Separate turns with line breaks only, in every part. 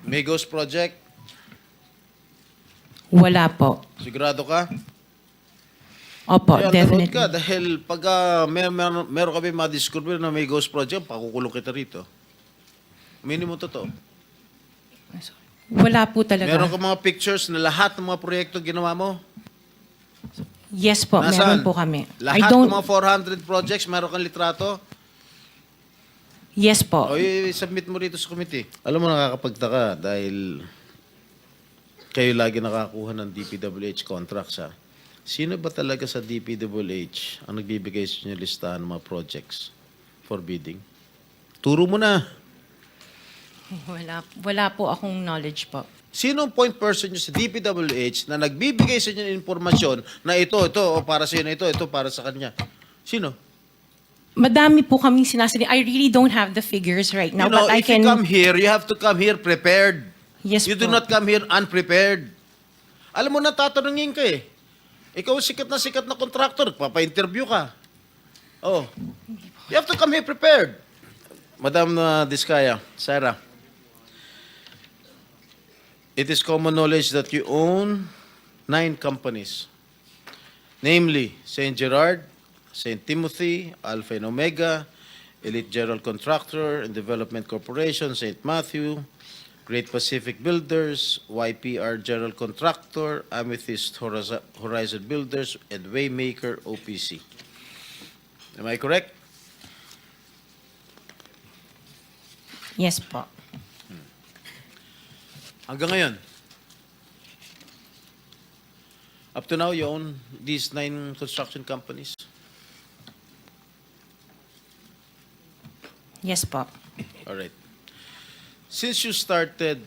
May Ghost Project?
Wala po.
Sigurado ka?
Opo,
Kaya
definitely.
ka dahil pag meron kami ma-discover na may Ghost Project, pakukulong kita rito. Minimum totoo.
Wala po talaga.
Meron ka mga pictures na lahat ng mga proyekto ginawa mo?
Yes po,
Nasaan?
meron po kami.
Lahat ng mga 400 projects, meron kang litrato?
Yes po.
O i-submit mo rito sa committee. Alam mo, nakakapagtaka dahil kayo lagi nakakuha ng DPWH contracts, ha? Sino ba talaga sa DPWH ang nagbibigay sa inyo listahan ng mga projects for bidding? Turo mo na.
Wala po akong knowledge po.
Sino ang point person nyo sa DPWH na nagbibigay sa inyo ng informasyon na ito, o para sa inyo, ito para sa kanya? Sino?
Madami po kaming sinasabi. I really don't have the figures right now,
You know,
but I
if you
can...
come here, you have to come here prepared.
Yes
You do
po.
not come here unprepared. Alam mo na, tatanungin ka eh. Ikaw sikat na contractor, papa-interview ka. Oh. You have to come here prepared. Madam Diskaya, Sarah, it is common knowledge that you own 9 companies. Namely, St. Gerard, St. Timothy, Alpha and Omega, Elite General Contractor and Development Corporation, St. Matthew, Great Pacific Builders, YPR General Contractor, Amethyst Horizon Builders, and Waymaker OPC. Am I correct?
Yes po.
Hanggang ngayon, up to now, you own these 9 construction companies?
Yes po.
All right. Since you started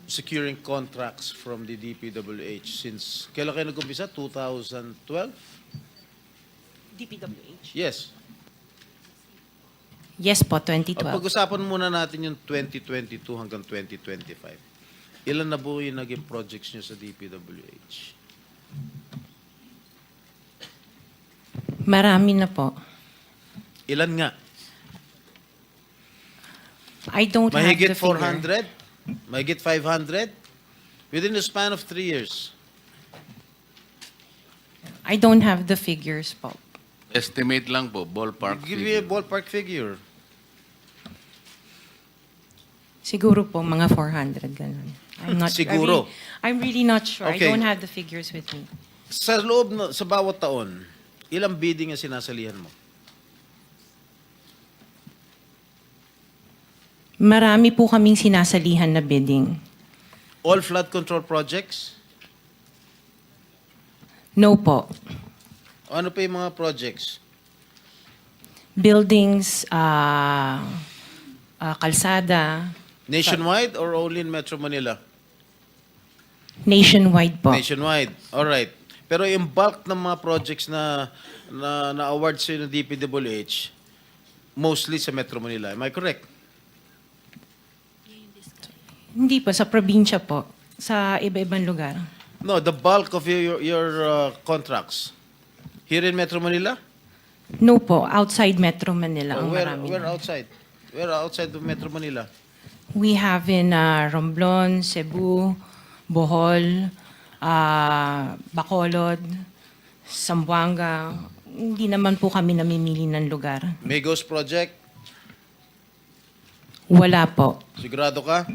securing contracts from the DPWH, since kailan kayo nag-umpisa? 2012?
DPWH?
Yes.
Yes po,
O
2012.
pag-usapan muna natin yung 2022 hanggang 2025. Ilan na po yung naging projects nyo sa DPWH?
Marami na po.
Ilan nga?
I don't have
Mahigit
the figure.
400? Mahigit 500? Within the span of 3 years.
I don't have the figures po.
Estimate lang po, ballpark
Give me a
figure.
ballpark figure.
Siguro po mga 400 ganun. I'm not
Siguro.
I'm really not sure.
Okay.
I don't have the figures with me.
Sa loob, sa bawat taon, ilang bidding ang sinasalihan mo?
Marami po kaming sinasalihan na bidding.
All flood control projects?
No po.
O ano pa yung mga projects?
Buildings, kalsada,
Nationwide or only in Metro Manila?
nationwide po.
Nationwide. All right. Pero yung bulk ng mga projects na award sa ng DPWH, mostly sa Metro Manila. Am I correct?
Hindi po, sa probinsya po. Sa iba-ibang lugar.
No, the bulk of your contracts. Here in Metro Manila?
No po, outside Metro Manila ang
Where
marami.
outside? Where outside of Metro Manila?
We have in Romblon, Cebu, Bohol, Bacolod, Zamboanga. Hindi naman po kami namimili ng lugar.
May Ghost Project?
Wala po.
Sigurado ka?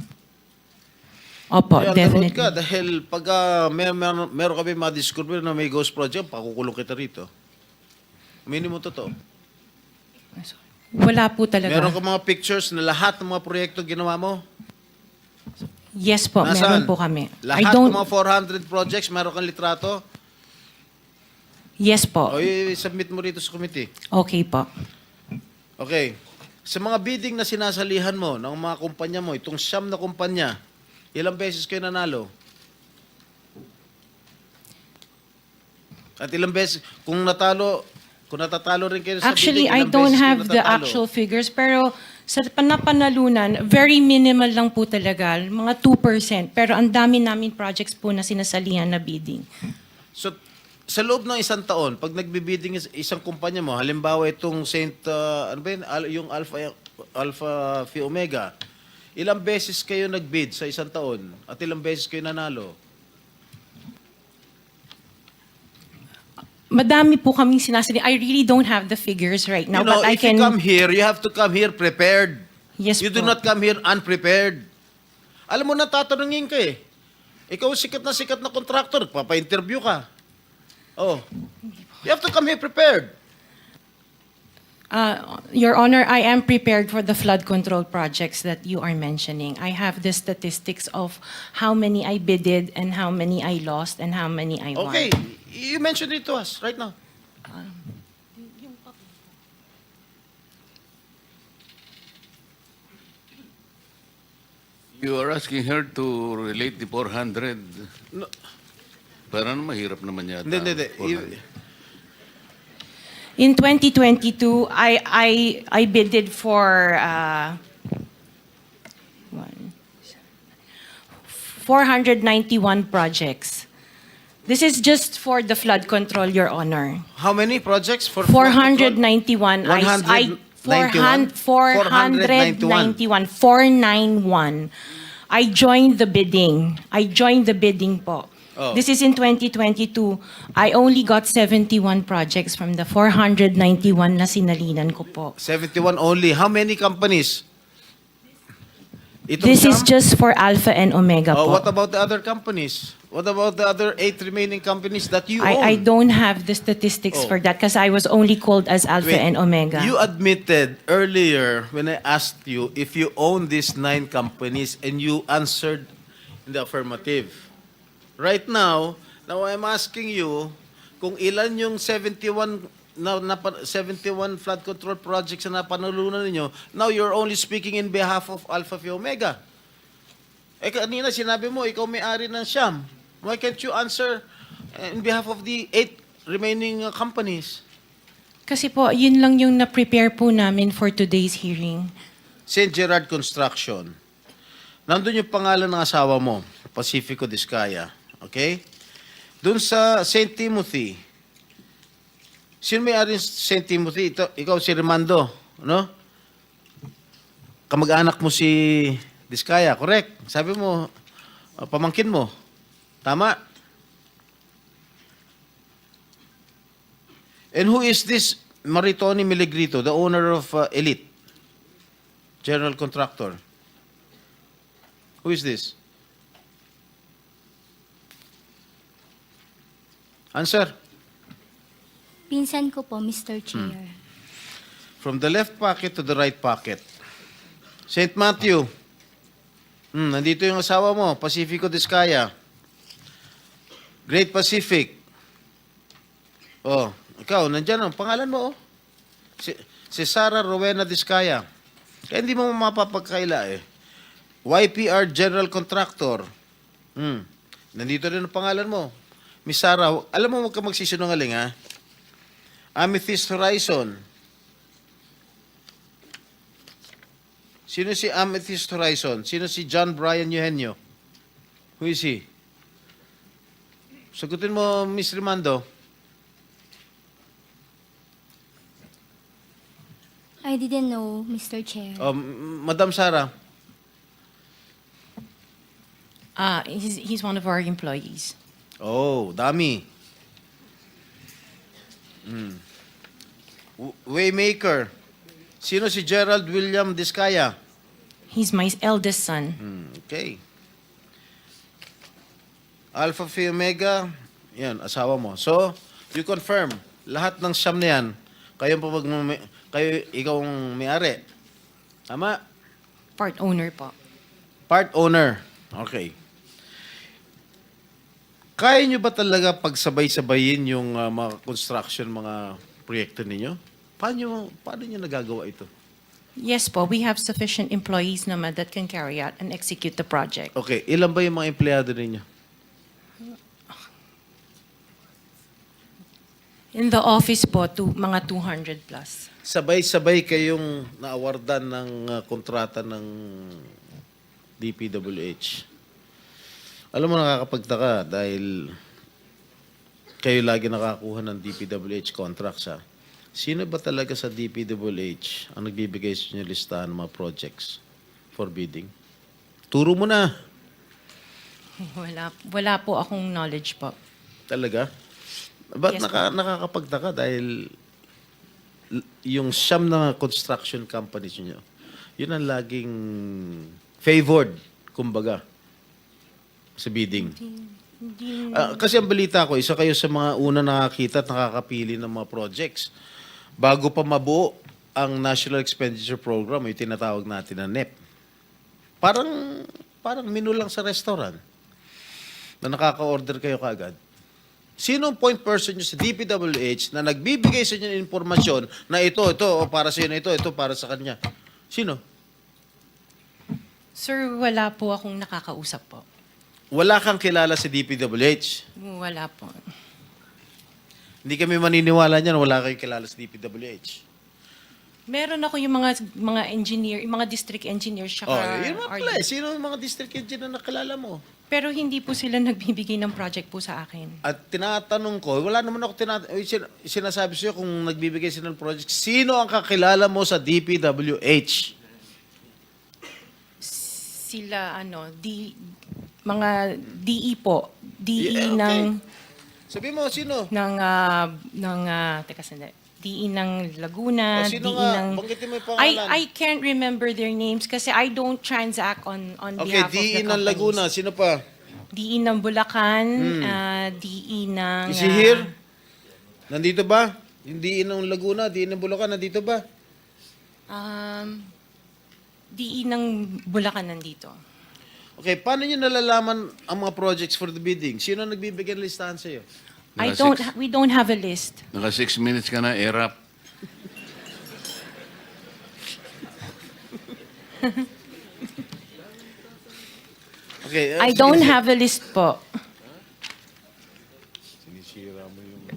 Opo,
Kaya
definitely.
ka dahil pag meron kami ma-discover na may Ghost Project, pakukulong kita rito. Minimum totoo.
Wala po talaga.
Meron ka mga pictures na lahat ng mga proyekto ginawa mo?
Yes po,
Nasaan?
meron po kami.
Lahat ng mga 400 projects, meron kang litrato?
Yes po.
O i-submit mo rito sa committee.
Okay po.
Okay. Sa mga bidding na sinasalihan mo ng mga kumpanya mo, itong 9 na kumpanya, ilang beses kayo nanalo? At ilang beses, kung natatalo rin kayo sa
Actually,
bidding,
I
ilang
don't
beses kayo
have the
natatalo?
actual figures, pero sa napanalunan, very minimal lang po talaga, mga 2%. Pero ang dami namin projects po na sinasalihan na bidding.
So, sa loob ng isang taon, pag nagbibidding isang kumpanya mo, halimbawa itong Saint, ano ba yun, yung Alpha Phi Omega, Ilang beses kayo nag-bid sa isang taon at ilang beses kayo nanalo?
Madami po kaming sinasali. I really don't have the figures right now,
you know,
but I
if you
can...
come here, you have to come here prepared.
Yes
You do
po.
not come here unprepared. Alam mo na, tatanungin ka eh. Ikaw sikat na contractor, papa-interview ka. Oh. You have to come here prepared.
Your Honor, I am prepared for the flood control projects that you are mentioning. I have the statistics of how many I bidded and how many I lost and how many I won.
Okay, you mentioned it to us right now.
You are asking her to relate the 400.
No.
Parang mahirap naman yata.
Hindi.
400.
In 2022, I bidded for 491 projects. This is just for the flood control, Your Honor.
How many projects for
491.
191?
491. 491. I joined the bidding. Po.
Oh.
This is in 2022. I only got 71 projects from the 491 na sinalinan ko po.
71 only. How many companies? Itong
This is
siyam?
just for Alpha and Omega
Oh,
po.
what about the other companies? What about the other 8 remaining companies that you own?
I don't have the statistics
Oh.
for that because I was only called as Alpha
Wait,
and Omega.
You admitted earlier when I asked you if you own these 9 companies and you answered in the affirmative. Right now I'm asking you kung ilan yung 71 71 flood control projects na napanalunan ninyo. Now you're only speaking in behalf of Alpha Phi Omega. Eh kanina sinabi mo ikaw may-ari ng Siam. Why can't you answer in behalf of the 8 remaining companies?
Kasi po, yun lang yung na-prepare po namin for today's hearing.
St. Gerard Construction. Nandun yung pangalan ng asawa mo, Pacifico Discaya. Okay? Doon sa St. Timothy, sino may-ari ng St. Timothy? Ikaw si Remando, no? Kamag-anak mo si Discaya, correct? Sabi mo, pamangkin mo. Tama? And who is this Maritoni Miligrito, the owner of Elite? General contractor. Who is this? Answer.
Pinsan ko po, Mr. Chair.
From the left pocket to the right pocket. St. Matthew. Nandito yung asawa mo, Pacifico Discaya. Great Pacific. Oh, ikaw, nandyan ang pangalan mo, oh. Si Sarah Rowena Discaya. Kaya hindi mo mapapagkaila, eh. YPR General Contractor. Nandito rin ang pangalan mo. Miss Sarah, alam mo, huwag ka magsisinungaling, ha? Amethyst Horizon. Sino si Amethyst Horizon? Sino si John Brian Eugenio? Who is he? Sagutin mo, Miss Rimando.
I didn't know, Mr. Chair.
Madam Sarah.
He's one of our employees.
Oh, dami. Waymaker. Sino si Gerald William Discaya?
He's my eldest son.
Okay. Alpha Phi Omega, yan, asawa mo. So, you confirm, lahat ng siyam na yan, ikaw ang may-ari. Tama?
Part owner po.
Part owner. Okay. Kaya nyo ba talaga pagsabay-sabayin yung mga construction, mga proyekto ninyo? Paano nyo nagagawa ito?
Yes po, we have sufficient employees naman that can carry out and execute the project.
Okay, ilan ba yung mga empleyado ninyo?
In the office po, mga 200 plus.
Sabay-sabay kayong naawardan ng kontrata ng DPWH. Alam mo, nakakapagtaka dahil kayo lagi nakakuha ng DPWH contracts, ha? Sino ba talaga sa DPWH ang nagbibigay sa inyo listahan ng mga projects for bidding? Turo mo na.
Wala po akong knowledge po.
Talaga? Ba't
Yes,
nakakapagtaka dahil yung siyam na construction companies nyo, yun ang laging favored, kumbaga, sa bidding. Kasi ang balita ko, isa kayo sa mga una nakakita at nakakapili ng mga projects. Bago pa mabuo ang National Expenditure Program, yung tinatawag natin na NEP. Parang menu lang sa restaurant na nakaka-order kayo kaagad. Sino ang point person nyo sa DPWH na nagbibigay sa inyo ng informasyon na ito, o para sa inyo, ito para sa kanya? Sino?
Sir, wala po akong nakakausap po.
Wala kang kilala sa DPWH.
Wala po.
Hindi kami maniniwala niyan, wala kayong kilala sa DPWH.
Meron ako yung mga engineer, yung mga district engineers, tsaka
Yun mga pala. Sino ang mga district engineer na nakilala mo?
pero hindi po sila nagbibigay ng project po sa akin.
At tinatanong ko, wala naman ako sinasabi sa'yo kung nagbibigay sila ng project. Sino ang kakilala mo sa DPWH?
Sila, mga DE po. DE
Yeah, okay.
ng,
Sabi mo, sino?
teka sandali. DE ng Laguna,
O, sino
DE
nga?
ng...
Banggitin mo yung pangalan.
I can't remember their names kasi I don't transact on
Okay,
behalf of
DE
the
ng
companies.
Laguna. Sino pa?
DE ng Bulacan, DE ng...
Is he here? Nandito ba? Yung DE ng Laguna, DE ng Bulacan, nandito ba?
DE ng Bulacan nandito.
Okay, paano nyo nalalaman ang mga projects for the bidding? Sino ang nagbibigay ng listahan sa'yo?
We don't have a list.
Naka 6 minutes ka na, erap.
Okay,
I don't have a list po.
Sinisira mo yung